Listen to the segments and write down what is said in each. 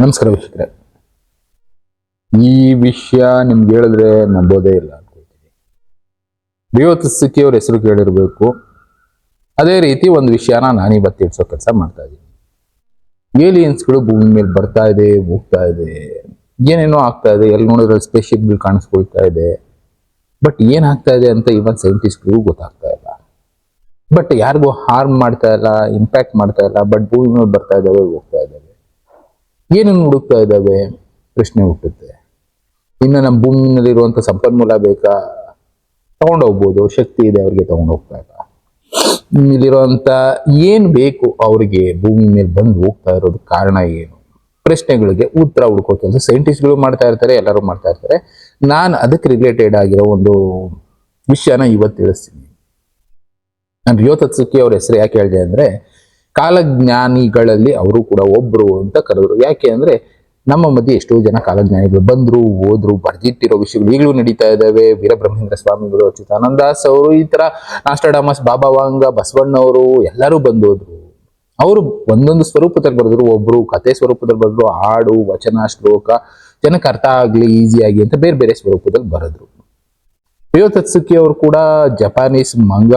ನಮಸ್ಕಾರ ವೀಕ್ಷಕರೇ. ಈ ವಿಷಯ ನಿಮ್ಗೆ ಹೇಳಿದ್ರೆ ನಂಬೋದೇ ಇಲ್ಲ ಅನ್ಕೊಳ್ತೀನಿ. ಬೃಹತ್ ಅವ್ರ ಹೆಸರು ಕೇಳಿರ್ಬೇಕು. ಅದೇ ರೀತಿ ಒಂದು ವಿಷಯನ ನಾನಿವತ್ತು ತಿಳಿಸೋ ಕೆಲಸ ಮಾಡ್ತಾ ಇದ್ದೀನಿ. ಏಲಿಯನ್ಸ್ಗಳು ಭೂಮಿ ಮೇಲೆ ಬರ್ತಾ ಇದೆ, ಹೋಗ್ತಾ ಇದೆ, ಏನೇನೋ ಆಗ್ತಾ ಇದೆ. ಎಲ್ಲಿ ನೋಡಿದ್ರೆ ಸ್ಪೇಸ್ಶಿಪ್ಗಳು ಕಾಣಿಸ್ಕೊಳ್ತಾ ಇದೆ. ಬಟ್ ಏನಾಗ್ತಾ ಇದೆ ಅಂತ ಇವನ್ ಸೈಂಟಿಸ್ಟ್ಗಳಿಗೂ ಗೊತ್ತಾಗ್ತಾ ಇಲ್ಲ. ಬಟ್ ಯಾರಿಗೂ ಹಾರ್ಮ್ ಮಾಡ್ತಾ ಇಲ್ಲ, ಇಂಪ್ಯಾಕ್ಟ್ ಮಾಡ್ತಾ ಇಲ್ಲ. ಬಟ್ ಭೂಮಿ ಮೇಲೆ ಬರ್ತಾ ಇದ್ದಾವೆ, ಹೋಗ್ತಾ ಇದ್ದಾವೆ. ಏನನ್ನು ಹುಡುಕ್ತಾ ಇದ್ದಾವೆ ಪ್ರಶ್ನೆ ಹುಟ್ಟುತ್ತೆ. ಇನ್ನು ನಮ್ಮ ಭೂಮಿನಲ್ಲಿರುವಂಥ ಸಂಪನ್ಮೂಲ ಬೇಕಾ? ತಗೊಂಡೋಗ್ಬೋದು, ಶಕ್ತಿ ಇದೆ ಅವ್ರಿಗೆ, ತಗೊಂಡೋಗ್ತಾ ಇಲ್ಲ. ಇಲ್ಲಿರುವಂಥ ಏನು ಬೇಕು ಅವ್ರಿಗೆ ಭೂಮಿ ಮೇಲೆ ಬಂದು ಹೋಗ್ತಾ ಇರೋದು ಕಾರಣ ಏನು? ಪ್ರಶ್ನೆಗಳಿಗೆ ಉತ್ತರ ಹುಡ್ಕೋ ಕೆಲಸ ಸೈಂಟಿಸ್ಟ್ಗಳು ಮಾಡ್ತಾ ಇರ್ತಾರೆ, ಎಲ್ಲರೂ ಮಾಡ್ತಾ ಇರ್ತಾರೆ. ನಾನು ಅದಕ್ಕೆ ರಿಲೇಟೆಡ್ ಆಗಿರೋ ಒಂದು ವಿಷಯನ ಇವತ್ತು ತಿಳಿಸ್ತೀನಿ. ನಾನು ರಿಯೋತತ್ಸುಕಿ ಅವ್ರ ಹೆಸರು ಯಾಕೆ ಹೇಳಿದೆ ಅಂದರೆ, ಕಾಲಜ್ಞಾನಿಗಳಲ್ಲಿ ಅವರು ಕೂಡ ಒಬ್ರು ಅಂತ ಕರೆದ್ರು. ಯಾಕೆ ಅಂದ್ರೆ ನಮ್ಮ ಮಧ್ಯೆ ಎಷ್ಟೋ ಜನ ಕಾಲಜ್ಞಾನಿಗಳು ಬಂದ್ರು, ಹೋದ್ರು, ಬರ್ದಿಟ್ಟಿರೋ ವಿಷಯಗಳು ಈಗಲೂ ನಡೀತಾ ಇದ್ದಾವೆ. ವೀರಬ್ರಹ್ಮೇಂದ್ರ ಸ್ವಾಮಿಗಳು, ಅಚ್ಯುತಾನಂದ ದಾಸ್ ಅವರು, ಈ ತರ ನಾಸ್ಟಾಡಮಸ್, ಬಾಬಾ ವಾಂಗ, ಬಸವಣ್ಣವರು ಎಲ್ಲರೂ ಬಂದೋದ್ರು. ಅವರು ಒಂದೊಂದು ಸ್ವರೂಪದಲ್ಲಿ ಬರೆದ್ರು. ಒಬ್ರು ಕತೆ ಸ್ವರೂಪದಲ್ಲಿ ಬರೆದ್ರು, ಹಾಡು, ವಚನ, ಶ್ಲೋಕ, ಜನಕ್ಕೆ ಅರ್ಥ ಆಗ್ಲಿ ಈಸಿಯಾಗಿ ಅಂತ ಬೇರೆ ಬೇರೆ ಸ್ವರೂಪದಲ್ಲಿ ಬರೆದ್ರು. ರಿಯೋತತ್ಸುಕಿ ಅವರು ಕೂಡ ಜಪಾನೀಸ್ ಮಂಗ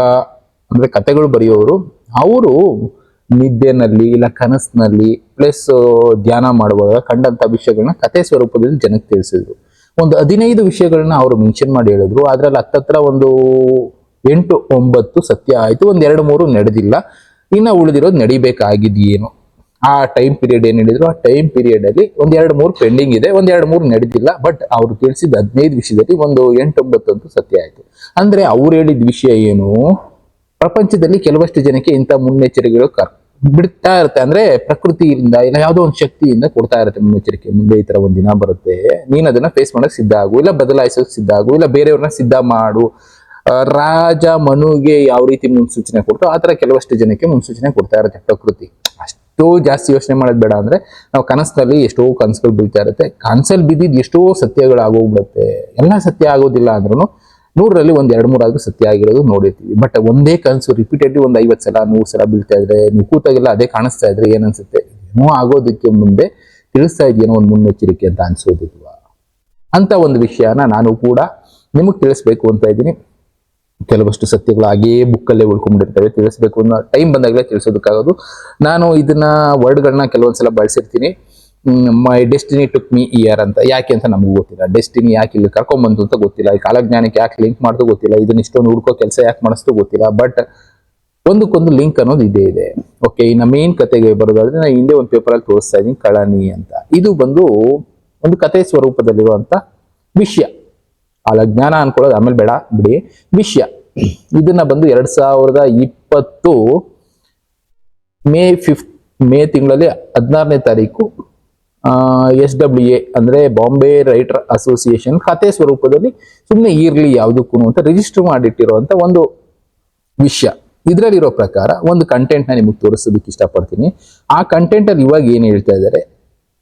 ಅಂದ್ರೆ ಕತೆಗಳು ಬರೆಯೋರು. ಅವರು ನಿದ್ದೆನಲ್ಲಿ ಇಲ್ಲ ಕನಸಿನಲ್ಲಿ ಪ್ಲಸ್ ಧ್ಯಾನ ಮಾಡುವಾಗ ಕಂಡಂತ ವಿಷಯಗಳನ್ನ ಕತೆ ಸ್ವರೂಪದಲ್ಲಿ ಜನಕ್ಕೆ ತಿಳಿಸಿದ್ರು. ಒಂದು 15 ವಿಷಯಗಳನ್ನ ಅವರು ಮೆನ್ಷನ್ ಮಾಡಿ ಹೇಳಿದ್ರು. ಅದ್ರಲ್ಲಿ ಹತ್ತತ್ರ ಒಂದು 8-9 ಸತ್ಯ ಆಯ್ತು, ಒಂದ್ 2-3 ನಡೆದಿಲ್ಲ. ಇನ್ನ ಉಳಿದಿರೋದು ನಡಿಬೇಕಾಗಿದೆಯೇನು. ಆ ಟೈಮ್ ಪೀರಿಯಡ್ ಏನ್ ಹೇಳಿದ್ರು, ಆ ಟೈಮ್ ಪೀರಿಯಡ್ ಅಲ್ಲಿ ಒಂದ್ 2-3 ಪೆಂಡಿಂಗ್ ಇದೆ, ಒಂದ್ 2-3 ನಡೆದಿಲ್ಲ. ಬಟ್ ಅವ್ರು ತಿಳಿಸಿದ 15 ವಿಷಯದಲ್ಲಿ ಒಂದು 8-9 ಅಂತೂ ಸತ್ಯ ಆಯ್ತು. ಅಂದ್ರೆ ಅವ್ರು ಹೇಳಿದ ವಿಷಯ ಏನು, ಪ್ರಪಂಚದಲ್ಲಿ ಕೆಲವಷ್ಟು ಜನಕ್ಕೆ ಇಂಥ ಮುನ್ನೆಚ್ಚರಿಕೆಗಳು ಬಿಡ್ತಾ ಇರುತ್ತೆ. ಅಂದ್ರೆ ಪ್ರಕೃತಿಯಿಂದ ಇಲ್ಲ ಯಾವುದೋ ಒಂದು ಶಕ್ತಿಯಿಂದ ಕೊಡ್ತಾ ಇರುತ್ತೆ ಮುನ್ನೆಚ್ಚರಿಕೆ. ಮುಂದೆ ಈ ತರ ಒಂದ್ ದಿನ ಬರುತ್ತೆ, ನೀನ್ ಅದನ್ನ ಫೇಸ್ ಮಾಡಕ್ ಸಿದ್ಧ ಆಗು, ಇಲ್ಲ ಬದಲಾಯಿಸೋಕ್ ಸಿದ್ಧ ಆಗು, ಇಲ್ಲ ಬೇರೆಯವ್ರನ್ನ ಸಿದ್ಧ ಮಾಡು. ರಾಜ ಮನುಗೆ ಯಾವ ರೀತಿ ಮುನ್ಸೂಚನೆ ಕೊಡ್ತೋ ಆ ತರ ಕೆಲವಷ್ಟು ಜನಕ್ಕೆ ಮುನ್ಸೂಚನೆ ಕೊಡ್ತಾ ಇರುತ್ತೆ ಪ್ರಕೃತಿ. ಅಷ್ಟೋ ಜಾಸ್ತಿ ಯೋಚನೆ ಮಾಡೋದ್ ಬೇಡ. ಅಂದ್ರೆ ನಾವು ಕನಸಿನಲ್ಲಿ ಎಷ್ಟೋ ಕನಸುಗಳು ಬೀಳ್ತಾ ಇರುತ್ತೆ. ಕನಸಲ್ಲಿ ಬಿದ್ದಿದ್ ಎಷ್ಟೋ ಸತ್ಯಗಳು ಆಗೋಗ್ಬಿಡುತ್ತೆ. ಎಲ್ಲಾ ಸತ್ಯ ಆಗೋದಿಲ್ಲ ಅಂದ್ರೂ 100ರಲ್ಲಿ ಒಂದ್ 2-3 ಆದ್ರೂ ಸತ್ಯ ಆಗಿರೋದು ನೋಡಿರ್ತೀವಿ. ಬಟ್ ಒಂದೇ ಕನಸು ರಿಪೀಟೆಡ್ಲಿ ಒಂದ್ 50 ಸಲ 100 ಸಲ ಬೀಳ್ತಾ ಇದ್ರೆ, ನೀವು ಕೂತಾಗೆಲ್ಲ ಅದೇ ಕಾಣಿಸ್ತಾ ಇದ್ರೆ ಏನನ್ಸುತ್ತೆ? ಏನೋ ಆಗೋದಕ್ಕೆ ಮುಂದೆ ತಿಳಿಸ್ತಾ ಇದೆಯೇನೋ ಒಂದು ಮುನ್ನೆಚ್ಚರಿಕೆ ಅಂತ ಅನ್ಸೋದಿಲ್ವಾ? ಅಂತ ಒಂದು ವಿಷಯನ ನಾನು ಕೂಡ ನಿಮಗೆ ತಿಳಿಸ್ಬೇಕು ಅಂತ ಇದ್ದೀನಿ. ಕೆಲವಷ್ಟು ಸತ್ಯಗಳು ಹಾಗೇ ಬುಕ್ಕಲ್ಲೇ ಉಳ್ಕೊಂಡ್ಬಿಟ್ಟಿರ್ತವೆ. ತಿಳಿಸ್ಬೇಕು ಅನ್ನೋ ಟೈಮ್ ಬಂದಾಗಲೇ ತಿಳಿಸೋದಕ್ಕಾಗೋದು. ನಾನು ಇದನ್ನ ವರ್ಡ್ಗಳನ್ನ ಕೆಲವೊಂದ್ಸಲ ಬಳಸಿರ್ತೀನಿ. ಮೈ ಡೆಸ್ಟಿನಿ ಟುಕ್ ಮೀ ಇಯರ್ ಅಂತ. ಯಾಕೆ ಅಂತ ನಮಗೂ ಗೊತ್ತಿಲ್ಲ. ಡೆಸ್ಟಿನಿ ಯಾಕೆ ಇಲ್ಲಿ ಕರ್ಕೊಂಡ್ಬಂತು ಅಂತ ಗೊತ್ತಿಲ್ಲ. ಈ ಕಾಲಜ್ಞಾನಕ್ಕೆ ಯಾಕೆ ಲಿಂಕ್ ಮಾಡ್ತು ಗೊತ್ತಿಲ್ಲ. ಇದನ್ನ ಇಷ್ಟೊಂದು ಹುಡ್ಕೋ ಕೆಲಸ ಯಾಕೆ ಮಾಡಿಸ್ತು ಗೊತ್ತಿಲ್ಲ. ಬಟ್ ಒಂದಕ್ಕೊಂದು ಲಿಂಕ್ ಅನ್ನೋದು ಇದೇ ಇದೆ. ಓಕೆ, ಇನ್ನು ಮೇನ್ ಕತೆಗೆ ಬರೋದಾದ್ರೆ ನಾನು ಹಿಂದೆ ಒಂದು ಪೇಪರಲ್ಲಿ ತೋರಿಸ್ತಾ ಇದ್ದೀನಿ, ಕಳನಿ ಅಂತ. ಇದು ಬಂದು ಒಂದು ಕತೆ ಸ್ವರೂಪದಲ್ಲಿರುವಂತ ವಿಷಯ. ಕಾಲಜ್ಞಾನ ಅನ್ಕೊಳ್ಳೋದು ಆಮೇಲೆ ಬೇಡ ಬಿಡಿ. ವಿಷಯ ಇದನ್ನ ಬಂದು 2020 ಮೇ ತಿಂಗಳಲ್ಲಿ 16ನೇ ತಾರೀಕು SWA ಅಂದ್ರೆ ಬಾಂಬೆ ರೈಟರ್ ಅಸೋಸಿಯೇಷನ್ ಕತೆ ಸ್ವರೂಪದಲ್ಲಿ ಸುಮ್ಮನೆ ಇರ್ಲಿ ಯಾವುದಕ್ಕೂ ಅಂತ ರಿಜಿಸ್ಟರ್ ಮಾಡಿಟ್ಟಿರುವಂತ ಒಂದು ವಿಷಯ. ಇದರಲ್ಲಿರೋ ಪ್ರಕಾರ ಒಂದು ಕಂಟೆಂಟ್ ನ ನಿಮಗೆ ತೋರಿಸೋದಕ್ಕೆ ಇಷ್ಟಪಡ್ತೀನಿ. ಆ ಕಂಟೆಂಟ್ ಅಲ್ಲಿ ಇವಾಗ ಏನ್ ಹೇಳ್ತಾ ಇದ್ದಾರೆ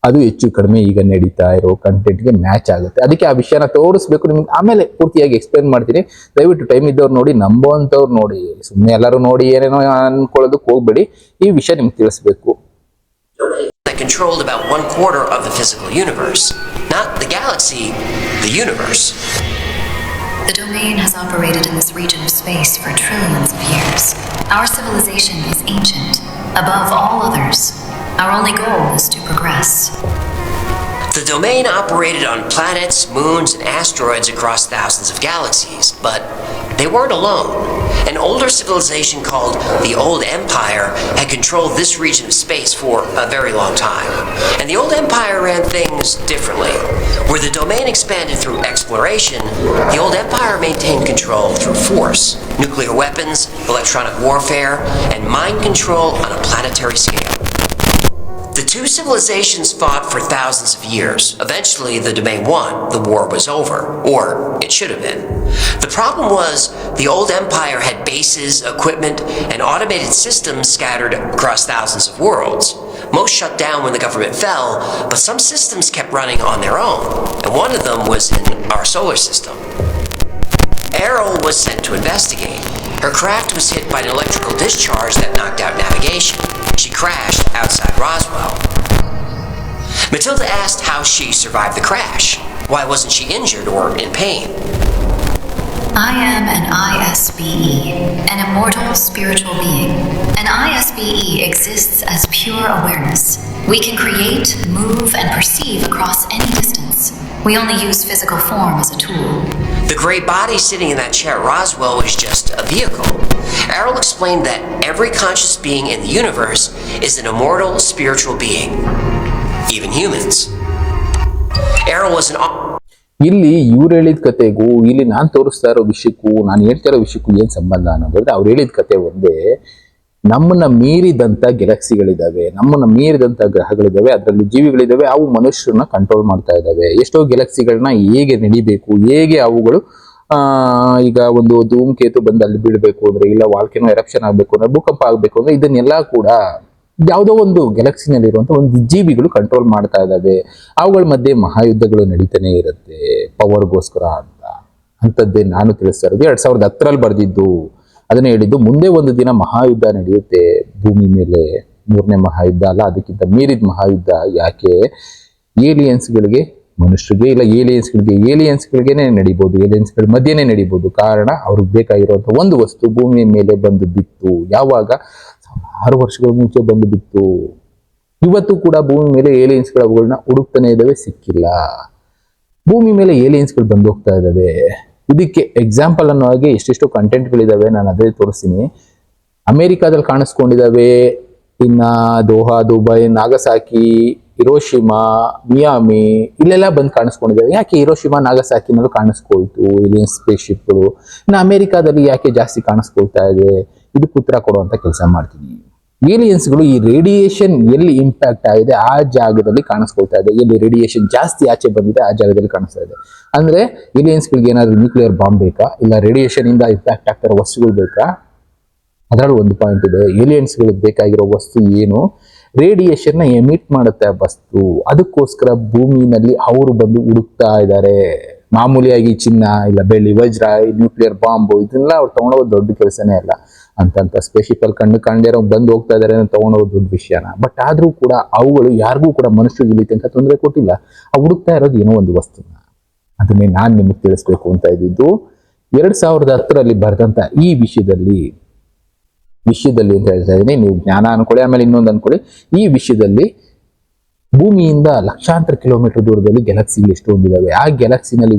ಅದು ಹೆಚ್ಚು ಕಡಿಮೆ ಈಗ ನಡೀತಾ ಇರೋ ಕಂಟೆಂಟ್ಗೆ ಮ್ಯಾಚ್ ಆಗುತ್ತೆ. ಅದಕ್ಕೆ ಆ ವಿಷಯನ ತೋರಿಸ್ಬೇಕು ನಿಮ್ಗೆ. ಆಮೇಲೆ ಪೂರ್ತಿಯಾಗಿ ಎಕ್ಸ್ಪ್ಲೇನ್ ಮಾಡ್ತೀನಿ. ದಯವಿಟ್ಟು ಟೈಮ್ ಇದ್ದವ್ರು ನೋಡಿ, ನಂಬೋಂಥವ್ರು ನೋಡಿ. ಸುಮ್ಮನೆ ಎಲ್ಲರೂ ನೋಡಿ ಏನೇನೋ ಅನ್ಕೊಳ್ಳೋದಕ್ಕೆ ಹೋಗ್ಬೇಡಿ. ಈ ವಿಷಯ ನಿಮ್ಗೆ ತಿಳಿಸ್ಬೇಕು. That controlled about 1/4 of the physical universe. Not the galaxy, the universe. The domain has operated in this region of space for trillions of years. Our civilization is ancient, above all others. Our only goal is to progress. The domain operated on planets, moons, and asteroids across thousands of galaxies, but they weren't alone. An older civilization called the Old Empire had controlled this region of space for a very long time. And the Old Empire ran things differently. Where the domain expanded through exploration, the Old Empire maintained control through force, nuclear weapons, electronic warfare, and mind control on a planetary scale. The two civilizations fought for thousands of years. Eventually, the domain won. The war was over. Or it should have been. The problem was the old empire had bases, equipment, and automated systems scattered across thousands of worlds. Most shut down when the government fell, but some systems kept running on their own. And one of them was in our solar system. Arrow was sent to investigate. Her craft was hit by an electrical discharge that knocked out navigation. She crashed outside Roswell. Matilda asked how she survived the crash. Why wasn't she injured or in pain? I am an ISBE, an immortal spiritual being. An ISBE exists as pure awareness. We can create, move, and perceive across any distance. We only use physical form as a tool. The gray body sitting in that chair at Roswell was just a vehicle. Errol explained that every conscious being in the universe is an immortal spiritual being. Even humans. Errol was an... ಇಲ್ಲಿ ಇವ್ರು ಹೇಳಿದ ಕತೆಗೂ ಇಲ್ಲಿ ನಾನು ತೋರಿಸ್ತಾ ಇರೋ ವಿಷಯಕ್ಕೂ ನಾನು ಹೇಳ್ತಾ ಇರೋ ವಿಷಯಕ್ಕೂ ಏನ್ ಸಂಬಂಧ ಅನ್ನೋದಾದ್ರೆ ಅವ್ರು ಹೇಳಿದ ಕತೆ ಒಂದೇ. ನಮ್ಮನ್ನ ಮೀರಿದಂತ ಗ್ಯಾಲಕ್ಸಿಗಳಿದಾವೆ, ನಮ್ಮನ್ನ ಮೀರಿದಂತ ಗ್ರಹಗಳಿದಾವೆ, ಅದರಲ್ಲಿ ಜೀವಿಗಳಿದಾವೆ, ಅವು ಮನುಷ್ಯರನ್ನ ಕಂಟ್ರೋಲ್ ಮಾಡ್ತಾ ಇದಾವೆ. ಎಷ್ಟೋ ಗ್ಯಾಲಕ್ಸಿಗಳನ್ನ ಹೇಗೆ ನಡಿಬೇಕು, ಹೇಗೆ ಅವುಗಳು ಈಗ ಒಂದು ಧೂಮಕೇತು ಬಂದು ಅಲ್ಲಿ ಬೀಳ್ಬೇಕು ಅಂದ್ರೆ, ಇಲ್ಲ ವಾಲ್ಕೆನೋ ಎರಪ್ಷನ್ ಆಗ್ಬೇಕು ಅಂದ್ರೆ, ಭೂಕಂಪ ಆಗ್ಬೇಕು ಅಂದ್ರೆ, ಇದನ್ನೆಲ್ಲ ಕೂಡ ಯಾವುದೋ ಒಂದು ಗ್ಯಾಲಕ್ಸಿನಲ್ಲಿ ಇರುವಂತ ಒಂದು ಜೀವಿಗಳು ಕಂಟ್ರೋಲ್ ಮಾಡ್ತಾ ಇದ್ದಾವೆ. ಅವುಗಳ ಮಧ್ಯೆ ಮಹಾಯುದ್ಧಗಳು ನಡೀತಾನೆ ಇರುತ್ತೆ ಪವರ್ಗೋಸ್ಕರ ಅಂತದ್ದೇ ನಾನು ತಿಳಿಸ್ತಾ ಇರೋದು. 2010 ಬರೆದಿದ್ದು, ಅದನ್ನ ಹೇಳಿದ್ದು. ಮುಂದೆ ಒಂದು ದಿನ ಮಹಾಯುದ್ಧ ನಡೆಯುತ್ತೆ ಭೂಮಿ ಮೇಲೆ, 3ನೇ ಮಹಾಯುದ್ಧ ಅಲ್ಲ, ಅದಕ್ಕಿಂತ ಮೀರಿದ ಮಹಾಯುದ್ಧ. ಯಾಕೆ? ಏಲಿಯನ್ಸ್ಗಳಿಗೆ ಮನುಷ್ಯರಿಗೆ, ಇಲ್ಲ ಏಲಿಯನ್ಸ್ಗಳಿಗೇನೆ ನಡಿಬಹುದು, ಏಲಿಯನ್ಸ್ಗಳ ಮಧ್ಯೆನೇ ನಡಿಬಹುದು. ಕಾರಣ ಅವ್ರಿಗೆ ಬೇಕಾಗಿರುವಂತ ಒಂದು ವಸ್ತು ಭೂಮಿಯ ಮೇಲೆ ಬಂದು ಬಿತ್ತು. ಯಾವಾಗ? 6 ವರ್ಷಗಳ ಮುಂಚೆ ಬಂದು ಬಿತ್ತು. ಇವತ್ತು ಕೂಡ ಭೂಮಿ ಮೇಲೆ ಏಲಿಯನ್ಸ್ಗಳು ಅವುಗಳನ್ನ ಹುಡುಕ್ತಾನೆ ಇದಾವೆ, ಸಿಕ್ಕಿಲ್ಲ. ಭೂಮಿ ಮೇಲೆ ಏಲಿಯನ್ಸ್ಗಳು ಬಂದು ಹೋಗ್ತಾ ಇದಾವೆ. ಇದಕ್ಕೆ ಎಕ್ಸಾಂಪಲ್ ಅನ್ನೋ ಹಾಗೆ ಎಷ್ಟೆಷ್ಟೋ ಕಂಟೆಂಟ್ಗಳಿದಾವೆ, ನಾನು ಅದೇ ತೋರಿಸ್ತೀನಿ. ಅಮೆರಿಕಾದಲ್ಲಿ ಕಾಣಿಸ್ಕೊಂಡಿದ್ದಾವೆ, ಇನ್ನ Doha, Dubai, Nagasaki, Hiroshima, Miami ಇಲ್ಲೆಲ್ಲ ಬಂದು ಕಾಣಿಸ್ಕೊಂಡಿದ್ದಾವೆ. ಯಾಕೆ ಹಿರೋಶಿಮಾ, ನಾಗಸಾಕಿನಲ್ಲೂ ಕಾಣಿಸ್ಕೊಳ್ತು ಏಲಿಯನ್ ಸ್ಪೇಸ್ ಶಿಪ್ಗಳು? ಇನ್ನು ಅಮೆರಿಕಾದಲ್ಲಿ ಯಾಕೆ ಜಾಸ್ತಿ ಕಾಣಿಸ್ಕೊಳ್ತಾ ಇದೆ? ಇದಕ್ಕೆ ಉತ್ತರ ಕೊಡುವಂತ ಕೆಲಸ ಮಾಡ್ತೀನಿ. ಏಲಿಯನ್ಸ್ಗಳು ಈ ರೇಡಿಯೇಷನ್ ಎಲ್ಲಿ ಇಂಪ್ಯಾಕ್ಟ್ ಆಗಿದೆ ಆ ಜಾಗದಲ್ಲಿ ಕಾಣಿಸ್ಕೊಳ್ತಾ ಇದೆ. ಎಲ್ಲಿ ರೇಡಿಯೇಷನ್ ಜಾಸ್ತಿ ಆಚೆ ಬಂದಿದೆ ಆ ಜಾಗದಲ್ಲಿ ಕಾಣಿಸ್ತಾ ಇದೆ. ಅಂದ್ರೆ ಏಲಿಯನ್ಸ್ಗಳಿಗೆ ಏನಾದ್ರು ನ್ಯೂಕ್ಲಿಯರ್ ಬಾಂಬ್ ಬೇಕಾ, ಇಲ್ಲ ರೇಡಿಯೇಷನ್ ಇಂದ ಇಂಪ್ಯಾಕ್ಟ್ ಆಗ್ತಿರೋ ವಸ್ತುಗಳು ಬೇಕಾ? ಅದರಲ್ಲಿ ಒಂದು ಪಾಯಿಂಟ್ ಇದೆ. ಏಲಿಯನ್ಸ್ಗಳಿಗೆ ಬೇಕಾಗಿರೋ ವಸ್ತು ಏನು? ರೇಡಿಯೇಷನ್ ನ ಎಮಿಟ್ ಮಾಡುತ್ತೆ ಆ ವಸ್ತು. ಅದಕ್ಕೋಸ್ಕರ ಭೂಮಿನಲ್ಲಿ ಅವರು ಬಂದು ಹುಡುಕ್ತಾ ಇದ್ದಾರೆ. ಮಾಮೂಲಿಯಾಗಿ ಚಿನ್ನ, ಇಲ್ಲ ಬೆಳ್ಳಿ, ವಜ್ರ, ನ್ಯೂಕ್ಲಿಯರ್ ಬಾಂಬು ಇದನ್ನೆಲ್ಲ ಅವ್ರು ತಗೊಂಡೋಗೋದು ದೊಡ್ಡ ಕೆಲಸನೇ ಅಲ್ಲ. ಅಂತ ಸ್ಪೇಸ್ಶಿಪ್ ಅಲ್ಲಿ ಕಂಡಿರೋ ಬಂದು ಹೋಗ್ತಾ ಇದಾರೆ ಅಂತ ತಗೊಂಡೋಗೋದು ದೊಡ್ಡ ವಿಷಯನ. ಬಟ್ ಆದ್ರೂ ಕೂಡ ಅವುಗಳು ಯಾರಿಗೂ ಕೂಡ ಮನುಷ್ಯರಿಗೆ ಇಲ್ಲಿ ತನಕ ತೊಂದರೆ ಕೊಟ್ಟಿಲ್ಲ. ಆ ಹುಡುಕ್ತಾ ಇರೋದು ಏನೋ ಒಂದು ವಸ್ತುನ. ಅದನ್ನೇ ನಾನು ನಿಮಗೆ ತಿಳಿಸ್ಬೇಕು ಅಂತ ಇದ್ದಿದ್ದು. 2010 ಬರೆದಂತ ಈ ವಿಷಯದಲ್ಲಿ ಅಂತ ಹೇಳ್ತಾ ಇದ್ದೀನಿ. ನೀವು ಜ್ಞಾನ ಅನ್ಕೊಳ್ಳಿ, ಆಮೇಲೆ ಇನ್ನೊಂದು ಅನ್ಕೊಳ್ಳಿ. ಈ ವಿಷಯದಲ್ಲಿ ಭೂಮಿಯಿಂದ ಲಕ್ಷಾಂತರ ಕಿಲೋಮೀಟರ್ ದೂರದಲ್ಲಿ ಗ್ಯಾಲಕ್ಸಿಗಳು ಎಷ್ಟೊಂದಿದ್ದಾವೆ. ಆ ಗ್ಯಾಲಕ್ಸಿನಲ್ಲಿ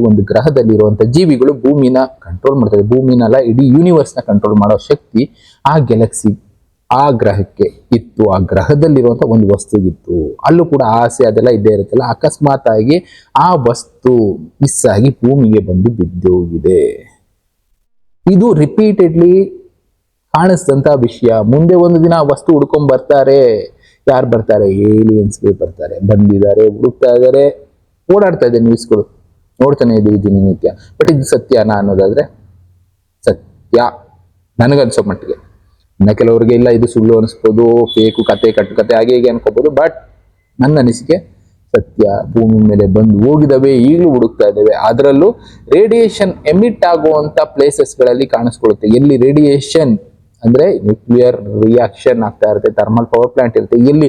ಒಂದು ಗ್ರಹದಲ್ಲಿರುವಂತ ಜೀವಿಗಳು ಭೂಮಿನ ಕಂಟ್ರೋಲ್ ಮಾಡ್ತವೆ. ಭೂಮಿನಲ್ಲ, ಇಡೀ ಯೂನಿವರ್ಸ್ ನ ಕಂಟ್ರೋಲ್ ಮಾಡೋ ಶಕ್ತಿ ಆ ಗ್ಯಾಲಕ್ಸಿ, ಆ ಗ್ರಹಕ್ಕೆ ಇತ್ತು. ಆ ಗ್ರಹದಲ್ಲಿರುವಂತ ಒಂದು ವಸ್ತುಗಿತ್ತು. ಅಲ್ಲೂ ಕೂಡ ಆಸೆ ಅದೆಲ್ಲ ಇದ್ದೇ ಇರುತ್ತಲ್ಲ. ಅಕಸ್ಮಾತ್ ಆಗಿ ಆ ವಸ್ತು ಮಿಸ್ ಆಗಿ ಭೂಮಿಗೆ ಬಂದು ಬಿದ್ದೋಗಿದೆ. ಇದು ರಿಪೀಟೆಡ್ಲಿ ಕಾಣಿಸಿದಂತ ವಿಷಯ. ಮುಂದೆ ಒಂದು ದಿನ ಆ ವಸ್ತು ಹುಡ್ಕೊಂಡ್ ಬರ್ತಾರೆ. ಯಾರು ಬರ್ತಾರೆ? ಏಲಿಯನ್ಸ್ಗಳು ಬರ್ತಾರೆ. ಬಂದಿದ್ದಾರೆ, ಹುಡುಕ್ತಾ ಇದ್ದಾರೆ, ಓಡಾಡ್ತಾ ಇದೆ ನ್ಯೂಸ್ಗಳು, ನೋಡ್ತಾನೆ ಇದ್ದೀವಿ ದಿನನಿತ್ಯ. ಬಟ್ ಇದು ಸತ್ಯನಾ ಅನ್ನೋದಾದ್ರೆ ಸತ್ಯ ನನಗನ್ಸೋ ಮಟ್ಟಿಗೆ. ಇನ್ನ ಕೆಲವರಿಗೆ ಇಲ್ಲ ಇದು ಸುಳ್ಳು ಅನಿಸ್ಬೋದು, ಫೇಕು, ಕತೆ ಹಾಗೆ ಹೀಗೆ ಅನ್ಕೋಬಹುದು. ಬಟ್ ನನ್ನ ಅನಿಸಿಕೆ ಸತ್ಯ. ಭೂಮಿ ಮೇಲೆ ಬಂದು ಹೋಗಿದಾವೆ, ಈಗಲೂ ಹುಡುಕ್ತಾ ಇದ್ದಾವೆ. ಅದರಲ್ಲೂ ರೇಡಿಯೇಷನ್ ಎಮಿಟ್ ಆಗುವಂತ ಪ್ಲೇಸಸ್ಗಳಲ್ಲಿ ಕಾಣಿಸ್ಕೊಳ್ಳುತ್ತೆ. ಎಲ್ಲಿ ರೇಡಿಯೇಷನ್ ಅಂದ್ರೆ ನ್ಯೂಕ್ಲಿಯರ್ ರಿಯಾಕ್ಷನ್ ಆಗ್ತಾ ಇರುತ್ತೆ, ಥರ್ಮಲ್ ಪವರ್ ಪ್ಲಾಂಟ್ ಇರುತ್ತೆ, ಎಲ್ಲಿ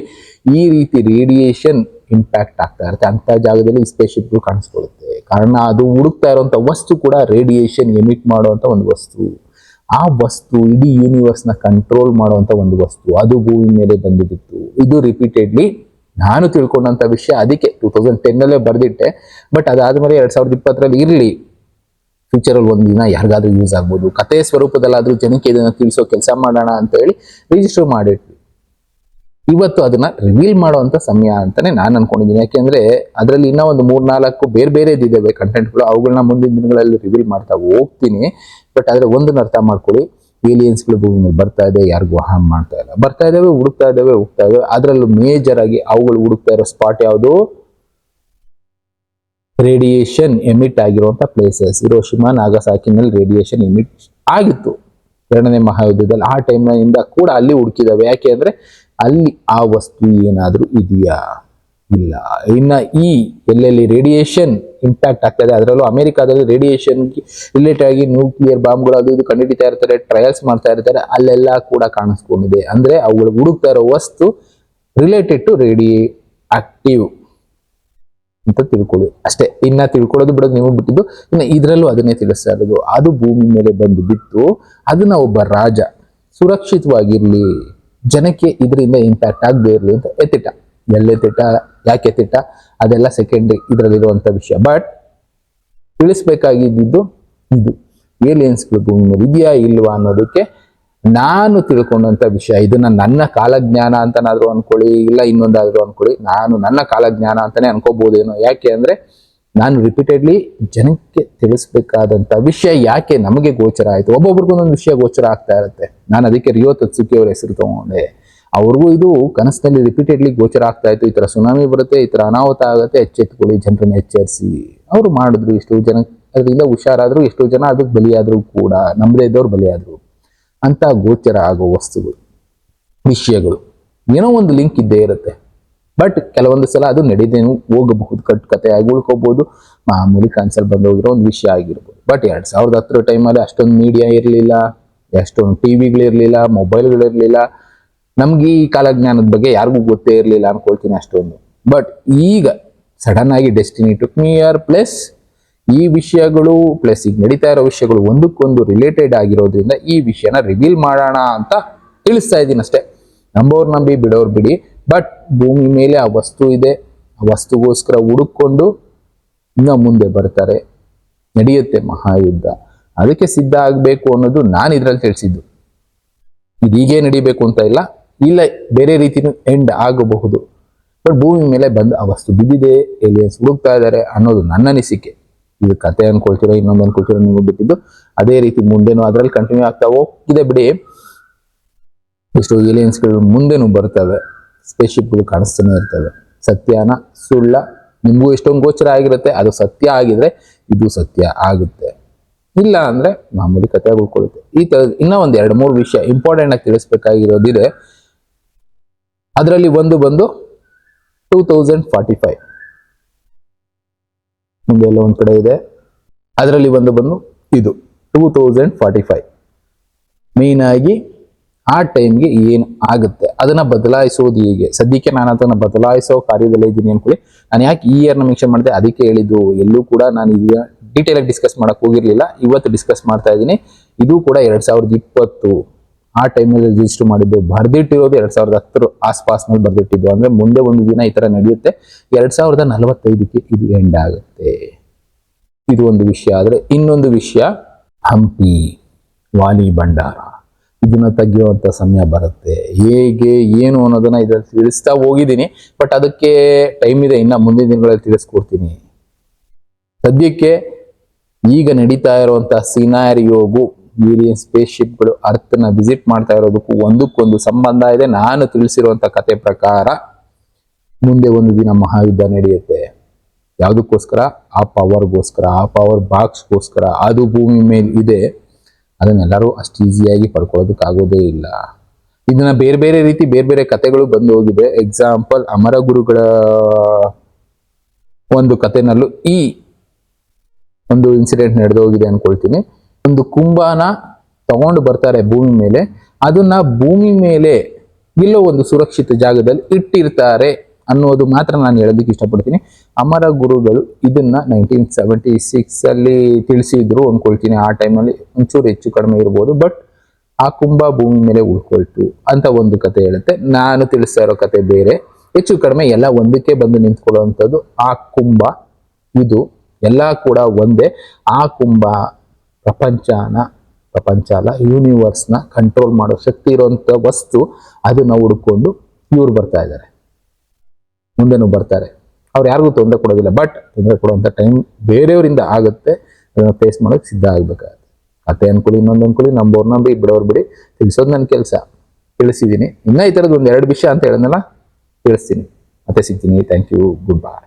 ಈ ರೀತಿ ರೇಡಿಯೇಷನ್ ಇಂಪ್ಯಾಕ್ಟ್ ಆಗ್ತಾ ಇರುತ್ತೆ ಅಂತ ಜಾಗದಲ್ಲಿ ಸ್ಪೇಸ್ ಶಿಪ್ಗಳು ಕಾಣಿಸ್ಕೊಳ್ಳುತ್ತೆ. ಕಾರಣ ಅದು ಹುಡುಕ್ತಾ ಇರುವಂತ ವಸ್ತು ಕೂಡ ರೇಡಿಯೇಷನ್ ಎಮಿಟ್ ಮಾಡುವಂತ ಒಂದು ವಸ್ತು. ಆ ವಸ್ತು ಇಡೀ ಯೂನಿವರ್ಸ್ ನ ಕಂಟ್ರೋಲ್ ಮಾಡುವಂತ ಒಂದು ವಸ್ತು. ಅದು ಭೂಮಿ ಮೇಲೆ ಬಂದು ಬಿತ್ತು. ಇದು ರಿಪೀಟೆಡ್ಲಿ ನಾನು ತಿಳ್ಕೊಂಡಂತ ವಿಷಯ. ಅದಕ್ಕೆ 2010 ಬರೆದಿಟ್ಟೆ. ಬಟ್ ಅದಾದ್ಮೇಲೆ 2020 ಇರ್ಲಿ, ಫ್ಯೂಚರ್ ಅಲ್ಲಿ ಒಂದಿನ ಯಾರಿಗಾದ್ರೂ ಯೂಸ್ ಆಗ್ಬೋದು, ಕಥೆಯ ಸ್ವರೂಪದಲ್ಲಾದ್ರೂ ಜನಕ್ಕೆ ಇದನ್ನ ತಿಳಿಸೋ ಕೆಲಸ ಮಾಡೋಣ ಅಂತ ಹೇಳಿ ರಿಜಿಸ್ಟರ್ ಮಾಡಿಟ್ವಿ. ಇವತ್ತು ಅದನ್ನ ರಿವೀಲ್ ಮಾಡುವಂತ ಸಮಯ ಅಂತಾನೆ ನಾನು ಅನ್ಕೊಂಡಿದ್ದೀನಿ. ಯಾಕೆಂದ್ರೆ ಅದರಲ್ಲಿ ಇನ್ನೂ ಒಂದು 3-4 ಬೇರೆದಿದ್ದಾವೆ ಕಂಟೆಂಟ್ಗಳು. ಅವುಗಳನ್ನ ಮುಂದಿನ ದಿನಗಳಲ್ಲಿ ರಿವೀಲ್ ಮಾಡ್ತಾ ಹೋಗ್ತೀನಿ. ಬಟ್ ಆದ್ರೆ ಒಂದನ್ನ ಅರ್ಥ ಮಾಡ್ಕೊಳ್ಳಿ, ಏಲಿಯನ್ಸ್ಗಳು ಭೂಮಿ ಮೇಲೆ ಬರ್ತಾ ಇದೆ, ಯಾರಿಗೂ ಹಾರ್ಮ್ ಮಾಡ್ತಾ ಇಲ್ಲ. ಬರ್ತಾ ಇದಾವೆ, ಹುಡುಕ್ತಾ ಇದಾವೆ, ಹೋಗ್ತಾ ಇದಾವೆ. ಅದರಲ್ಲೂ ಮೇಜರ್ ಆಗಿ ಅವುಗಳು ಹುಡುಕ್ತಾ ಇರೋ ಸ್ಪಾಟ್ ಯಾವುದು? ರೇಡಿಯೇಷನ್ ಎಮಿಟ್ ಆಗಿರುವಂತ ಪ್ಲೇಸಸ್. ಹಿರೋಶಿಮಾ, ನಾಗಸಾಕಿನಲ್ಲಿ ರೇಡಿಯೇಷನ್ ಎಮಿಟ್ ಆಗಿತ್ತು 2ನೇ ಮಹಾಯುದ್ಧದಲ್ಲಿ. ಆ ಟೈಮ್ನಿಂದ ಕೂಡ ಅಲ್ಲಿ ಹುಡುಕಿದಾವೆ. ಯಾಕೆ ಅಂದ್ರೆ ಅಲ್ಲಿ ಆ ವಸ್ತು ಏನಾದ್ರೂ ಇದೆಯಾ, ಇಲ್ಲ. ಇನ್ನ ಈ ಎಲ್ಲೆಲ್ಲಿ ರೇಡಿಯೇಷನ್ ಇಂಪ್ಯಾಕ್ಟ್ ಆಗ್ತದೆ, ಅದರಲ್ಲೂ ಅಮೆರಿಕಾದಲ್ಲಿ ರೇಡಿಯೇಷನ್ ರಿಲೇಟೆಡ್ ಆಗಿ ನ್ಯೂಕ್ಲಿಯರ್ ಬಾಂಬ್ಗಳು ಅದು ಇದು ಕಂಡುಹಿಡಿತಾ ಇರ್ತಾರೆ, ಟ್ರಯಲ್ಸ್ ಮಾಡ್ತಾ ಇರ್ತಾರೆ. ಅಲ್ಲೆಲ್ಲ ಕೂಡ ಕಾಣಿಸ್ಕೊಂಡಿದೆ. ಅಂದ್ರೆ ಅವುಗಳು ಹುಡುಕ್ತಾ ಇರೋ ವಸ್ತು ರಿಲೇಟೆಡ್ ಟು ಆಕ್ಟಿವ್ ಅಂತ ತಿಳ್ಕೊಳ್ಳಿ ಅಷ್ಟೇ. ಇನ್ನ ತಿಳ್ಕೊಳ್ಳೋದು ಬಿಡೋದು ನೀವು ಬಿಟ್ಟಿದ್ದು. ಇನ್ನು ಇದರಲ್ಲೂ ಅದನ್ನೇ ತಿಳಿಸ್ತಾ ಇರೋದು. ಅದು ಭೂಮಿ ಮೇಲೆ ಬಂದು ಬಿತ್ತು, ಅದನ್ನ ಒಬ್ಬ ರಾಜ ಸುರಕ್ಷಿತವಾಗಿರ್ಲಿ, ಜನಕ್ಕೆ ಇದರಿಂದ ಇಂಪ್ಯಾಕ್ಟ್ ಆಗದೆ ಇರಲಿ ಅಂತ ಎತ್ತಿಟ್ಟ. ಎಲ್ಲೆತ್ತಿಟ್ಟ, ಯಾಕೆ ಎತ್ತಿಟ್ಟ, ಅದೆಲ್ಲ ಸೆಕೆಂಡ್ರಿ ಇದರಲ್ಲಿರುವಂತ ವಿಷಯ. ಬಟ್ ತಿಳಿಸ್ಬೇಕಾಗಿದ್ದು ಇದು, ಏಲಿಯನ್ಸ್ಗಳು ಭೂಮಿ ಮೇಲೆ ಇದೆಯಾ ಇಲ್ವಾ ಅನ್ನೋದಕ್ಕೆ ನಾನು ತಿಳ್ಕೊಂಡಂತ ವಿಷಯ. ಇದನ್ನ ನನ್ನ ಕಾಲಜ್ಞಾನ ಅಂತನಾದ್ರೂ ಅನ್ಕೊಳ್ಳಿ, ಇಲ್ಲ ಇನ್ನೊಂದಾದ್ರೂ ಅನ್ಕೊಳ್ಳಿ, ನಾನು ನನ್ನ ಕಾಲಜ್ಞಾನ ಅಂತಾನೆ ಅನ್ಕೋಬಹುದೇನೋ. ಯಾಕೆ ಅಂದ್ರೆ ನಾನು ರಿಪೀಟೆಡ್ಲಿ ಜನಕ್ಕೆ ತಿಳಿಸ್ಬೇಕಾದಂತ ವಿಷಯ ಯಾಕೆ ನಮಗೆ ಗೋಚರ ಆಯ್ತು. ಒಬ್ಬೊಬ್ರಿಗೊಂದೊಂದು ವಿಷಯ ಗೋಚರ ಆಗ್ತಾ ಇರುತ್ತೆ. ನಾನು ಅದಕ್ಕೆ ರಿಯೋ ತತ್ಸುಕಿ ಅವ್ರ ಹೆಸರು ತಗೊಂಡೆ. ಅವ್ರಿಗೂ ಇದು ಕನಸಿನಲ್ಲಿ ರಿಪೀಟೆಡ್ಲಿ ಗೋಚರ ಆಗ್ತಾ ಇತ್ತು. ಈ ತರ ಸುನಾಮಿ ಬರುತ್ತೆ, ಈ ತರ ಅನಾಹುತ ಆಗುತ್ತೆ, ಎಚ್ಚೆತ್ಕೊಳ್ಳಿ, ಜನರನ್ನ ಎಚ್ಚರಿಸಿ. ಅವರು ಮಾಡಿದ್ರು. ಎಷ್ಟೋ ಜನ ಅದರಿಂದ ಹುಷಾರಾದ್ರು, ಎಷ್ಟೋ ಜನ ಅದಕ್ಕೆ ಬಲಿಯಾದ್ರು ಕೂಡ, ನಮ್ಮದೇ ಇದ್ದವ್ರು ಬಲಿಯಾದ್ರು. ಅಂತ ಗೋಚರ ಆಗೋ ವಸ್ತುಗಳು, ವಿಷಯಗಳು ಏನೋ ಒಂದು ಲಿಂಕ್ ಇದ್ದೇ ಇರುತ್ತೆ. ಬಟ್ ಕೆಲವೊಂದು ಸಲ ಅದು ನಡೆದೇನು ಹೋಗಬಹುದು, ಕಥೆಯಾಗಿ ಉಳ್ಕೋಬಹುದು, ಮಾಮೂಲಿ ಕನ್ಸಲ್ಲಿ ಬಂದೋಗಿರೋ ಒಂದು ವಿಷಯ ಆಗಿರ್ಬೋದು. ಬಟ್ 2010 ಟೈಮಲ್ಲಿ ಅಷ್ಟೊಂದು ಮೀಡಿಯಾ ಇರಲಿಲ್ಲ, ಅಷ್ಟೊಂದು ಟಿವಿಗಳಿರಲಿಲ್ಲ, ಮೊಬೈಲ್ಗಳಿರಲಿಲ್ಲ. ನಮ್ಗೆ ಈ ಕಾಲಜ್ಞಾನದ ಬಗ್ಗೆ ಯಾರಿಗೂ ಗೊತ್ತೇ ಇರಲಿಲ್ಲ ಅನ್ಕೊಳ್ತೀನಿ ಅಷ್ಟೊಂದು. ಬಟ್ ಈಗ ಸಡನ್ ಆಗಿ destiny took me here, plus ಈ ವಿಷಯಗಳು ಪ್ಲಸ್ ಈಗ ನಡೀತಾ ಇರೋ ವಿಷಯಗಳು ಒಂದಕ್ಕೊಂದು ರಿಲೇಟೆಡ್ ಆಗಿರೋದ್ರಿಂದ ಈ ವಿಷಯನ ರಿವೀಲ್ ಮಾಡೋಣ ಅಂತ ತಿಳಿಸ್ತಾ ಇದ್ದೀನಿ ಅಷ್ಟೇ. ನಂಬೋರು ನಂಬಿ, ಬಿಡೋರು ಬಿಡಿ. ಬಟ್ ಭೂಮಿ ಮೇಲೆ ಆ ವಸ್ತು ಇದೆ, ಆ ವಸ್ತುಗೋಸ್ಕರ ಹುಡುಕೊಂಡು ಇನ್ನ ಮುಂದೆ ಬರ್ತಾರೆ, ನಡೆಯುತ್ತೆ ಮಹಾಯುದ್ಧ. ಅದಕ್ಕೆ ಸಿದ್ಧ ಆಗಬೇಕು ಅನ್ನೋದು ನಾನು ಇದ್ರಲ್ಲಿ ತಿಳಿಸಿದ್ದು. ಇದೀಗೇ ನಡಿಬೇಕು ಅಂತ ಇಲ್ಲ ಬೇರೆ ರೀತಿನೂ ಎಂಡ್ ಆಗಬಹುದು. ಬಟ್ ಭೂಮಿ ಮೇಲೆ ಬಂದು ಆ ವಸ್ತು ಬಿದ್ದಿದೆ, ಏಲಿಯನ್ಸ್ ಹುಡುಕ್ತಾ ಇದ್ದಾರೆ ಅನ್ನೋದು ನನ್ನ ಅನಿಸಿಕೆ. ಇದು ಕತೆ ಅನ್ಕೊಳ್ತೀರೋ ಇನ್ನೊಂದು ಅನ್ಕೊಳ್ತೀರೋ ನೀವು ಬಿಟ್ಟಿದ್ದು. ಅದೇ ರೀತಿ ಮುಂದೆನೂ ಅದರಲ್ಲಿ ಕಂಟಿನ್ಯೂ ಆಗ್ತಾ ಹೋಗಿದೆ ಬಿಡಿ. ಎಷ್ಟೋ ಏಲಿಯನ್ಸ್ಗಳು ಮುಂದೆನೂ ಬರ್ತವೆ, ಸ್ಪೇಸ್ಶಿಪ್ಗಳು ಕಾಣಿಸ್ತಾನೆ ಇರ್ತವೆ. ಸತ್ಯನ ಸುಳ್ಳ ನಿಮಗೂ ಎಷ್ಟೊಂದು ಗೋಚರ ಆಗಿರುತ್ತೆ. ಅದು ಸತ್ಯ ಆಗಿದ್ರೆ ಇದು ಸತ್ಯ ಆಗುತ್ತೆ, ಇಲ್ಲ ಅಂದ್ರೆ ಮಾಮೂಲಿ ಕತೆ ಉಳ್ಕೊಳ್ಳುತ್ತೆ. ಈ ತರ ಇನ್ನೂ ಒಂದು 2-3 ವಿಷಯ ಇಂಪಾರ್ಟೆಂಟ್ ಆಗಿ ತಿಳಿಸ್ಬೇಕಾಗಿರೋದಿದೆ. ಅದರಲ್ಲಿ ಒಂದು ಬಂದು 2045 ಮುಂದೆ ಎಲ್ಲ ಒಂದ್ ಕಡೆ ಇದೆ. ಅದರಲ್ಲಿ ಒಂದು ಬಂದು ಇದು 2045 ಮೇನ್ ಆಗಿ ಆ ಟೈಮ್ಗೆ ಏನು ಆಗುತ್ತೆ ಅದನ್ನ ಬದಲಾಯಿಸೋದು ಹೇಗೆ. ಸದ್ಯಕ್ಕೆ ನಾನು ಅದನ್ನ ಬದಲಾಯಿಸೋ ಕಾರ್ಯದಲ್ಲೇ ಇದ್ದೀನಿ ಅನ್ಕೊಳ್ಳಿ. ನಾನು ಯಾಕೆ ಈ ಇಯರ್ನ ಮೆನ್ಷನ್ ಮಾಡಿದೆ ಅದಕ್ಕೆ ಹೇಳಿದ್ದು. ಎಲ್ಲೂ ಕೂಡ ನಾನು ಈಗ ಡೀಟೇಲ್ ಆಗಿ ಡಿಸ್ಕಸ್ ಮಾಡಕ್ ಹೋಗಿರ್ಲಿಲ್ಲ, ಇವತ್ತು ಡಿಸ್ಕಸ್ ಮಾಡ್ತಾ ಇದ್ದೀನಿ. ಇದು ಕೂಡ 2020 ಆ ಟೈಮ್ನಲ್ಲಿ ರಿಜಿಸ್ಟರ್ ಮಾಡಿದ್ದು. ಬರ್ದಿಟ್ಟಿರೋದು 2010 ಆಸ್ಪಾಸ್ನಲ್ಲಿ ಬರ್ದಿಟ್ಟಿದ್ದು. ಅಂದ್ರೆ ಮುಂದೆ ಒಂದು ದಿನ ಈ ತರ ನಡೆಯುತ್ತೆ. 2045ಕ್ಕೆ ಇದು ಎಂಡ್ ಆಗುತ್ತೆ. ಇದು ಒಂದು ವಿಷಯ. ಆದ್ರೆ ಇನ್ನೊಂದು ವಿಷಯ, ಹಂಪಿ ವಾಲಿ ಭಂಡಾರ ಇದನ್ನ ತೆಗೆಯುವಂತ ಸಮಯ ಬರುತ್ತೆ. ಹೇಗೆ ಏನು ಅನ್ನೋದನ್ನ ಇದ್ರಲ್ಲಿ ತಿಳಿಸ್ತಾ ಹೋಗಿದ್ದೀನಿ. ಬಟ್ ಅದಕ್ಕೆ ಟೈಮ್ ಇದೆ, ಇನ್ನ ಮುಂದಿನ ದಿನಗಳಲ್ಲಿ ತಿಳಿಸ್ಕೊಡ್ತೀನಿ. ಸದ್ಯಕ್ಕೆ ಈಗ ನಡೀತಾ ಇರುವಂತ ಸಿನಾರಿಯೋಗೂ ಏಲಿಯನ್ ಸ್ಪೇಸ್ಶಿಪ್ಗಳು ಅರ್ಥನ ವಿಸಿಟ್ ಮಾಡ್ತಾ ಇರೋದಕ್ಕೂ ಒಂದಕ್ಕೊಂದು ಸಂಬಂಧ ಇದೆ. ನಾನು ತಿಳಿಸಿರುವಂತ ಕತೆ ಪ್ರಕಾರ ಮುಂದೆ ಒಂದು ದಿನ ಮಹಾಯುದ್ಧ ನಡೆಯುತ್ತೆ. ಯಾವುದಕ್ಕೋಸ್ಕರ? ಆ ಪವರ್ಗೋಸ್ಕರ, ಆ ಪವರ್ ಬಾಕ್ಸ್ಗೋಸ್ಕರ. ಅದು ಭೂಮಿ ಮೇಲೆ ಇದೆ, ಅದನ್ನೆಲ್ಲರೂ ಅಷ್ಟು ಈಸಿಯಾಗಿ ಪಡ್ಕೊಳ್ಳೋದಕ್ಕಾಗೋದೇ ಇಲ್ಲ. ಇದನ್ನ ಬೇರೆ ಬೇರೆ ರೀತಿ ಬೇರೆ ಬೇರೆ ಕತೆಗಳು ಬಂದು ಹೋಗಿದೆ. ಎಕ್ಸಾಂಪಲ್, ಅಮರ ಗುರುಗಳ ಒಂದು ಕತೆನಲ್ಲೂ ಈ ಒಂದು ಇನ್ಸಿಡೆಂಟ್ ನಡೆದು ಹೋಗಿದೆ ಅನ್ಕೊಳ್ತೀನಿ. ಒಂದು ಕುಂಭನ ತಗೊಂಡು ಬರ್ತಾರೆ ಭೂಮಿ ಮೇಲೆ, ಅದನ್ನ ಭೂಮಿ ಮೇಲೆ ಎಲ್ಲೋ ಒಂದು ಸುರಕ್ಷಿತ ಜಾಗದಲ್ಲಿ ಇಟ್ಟಿರ್ತಾರೆ ಅನ್ನೋದು ಮಾತ್ರ ನಾನು ಹೇಳೋದಕ್ಕೆ ಇಷ್ಟಪಡ್ತೀನಿ. ಅಮರ ಗುರುಗಳು ಇದನ್ನ 1976 ಅಲ್ಲಿ ತಿಳಿಸಿದ್ರು ಅನ್ಕೊಳ್ತೀನಿ. ಆ ಟೈಮಲ್ಲಿ ಒಂಚೂರು ಹೆಚ್ಚು ಕಡಿಮೆ ಇರ್ಬೋದು. ಬಟ್ ಆ ಕುಂಭ ಭೂಮಿ ಮೇಲೆ ಉಳ್ಕೊಳ್ತು ಅಂತ ಒಂದು ಕತೆ ಹೇಳುತ್ತೆ. ನಾನು ತಿಳಿಸ್ತಾ ಇರೋ ಕತೆ ಬೇರೆ. ಹೆಚ್ಚು ಕಡಿಮೆ ಎಲ್ಲ ಒಂದಕ್ಕೆ ಬಂದು ನಿಂತ್ಕೊಳ್ಳುವಂಥದ್ದು ಆ ಕುಂಭ. ಇದು ಎಲ್ಲ ಕೂಡ ಒಂದೇ. ಆ ಕುಂಭ ಪ್ರಪಂಚ ಅಲ್ಲ, ಯೂನಿವರ್ಸ್ನ ಕಂಟ್ರೋಲ್ ಮಾಡೋ ಶಕ್ತಿ ಇರುವಂತ ವಸ್ತು. ಅದನ್ನ ಹುಡ್ಕೊಂಡು ಇವ್ರು ಬರ್ತಾ ಇದ್ದಾರೆ, ಮುಂದೆನೂ ಬರ್ತಾರೆ. ಅವ್ರು ಯಾರಿಗೂ ತೊಂದರೆ ಕೊಡೋದಿಲ್ಲ. ಬಟ್ ತೊಂದರೆ ಕೊಡುವಂಥ ಟೈಮ್ ಬೇರೆಯವರಿಂದ ಆಗುತ್ತೆ. ಅದನ್ನ ಫೇಸ್ ಮಾಡೋಕೆ ಸಿದ್ಧ ಆಗ್ಬೇಕಾಗುತ್ತೆ. ಕತೆ ಅನ್ಕೊಳ್ಳಿ, ಇನ್ನೊಂದು ಅನ್ಕೊಳ್ಳಿ, ನಂಬೋರ್ ನಂಬಿ, ಬಿಡೋರು ಬಿಡಿ. ತಿಳಿಸೋದು ನನ್ನ ಕೆಲಸ. ತಿಳಿಸಿದ್ದೀನಿ. ಇನ್ನ ಈ ಥರದ್ದು 1-2 ವಿಷಯ ಅಂತ ಹೇಳಿದ್ನಲ್ಲ, ತಿಳಿಸ್ತೀನಿ. ಮತ್ತೆ ಸಿಗ್ತೀನಿ. Thank you. Good by.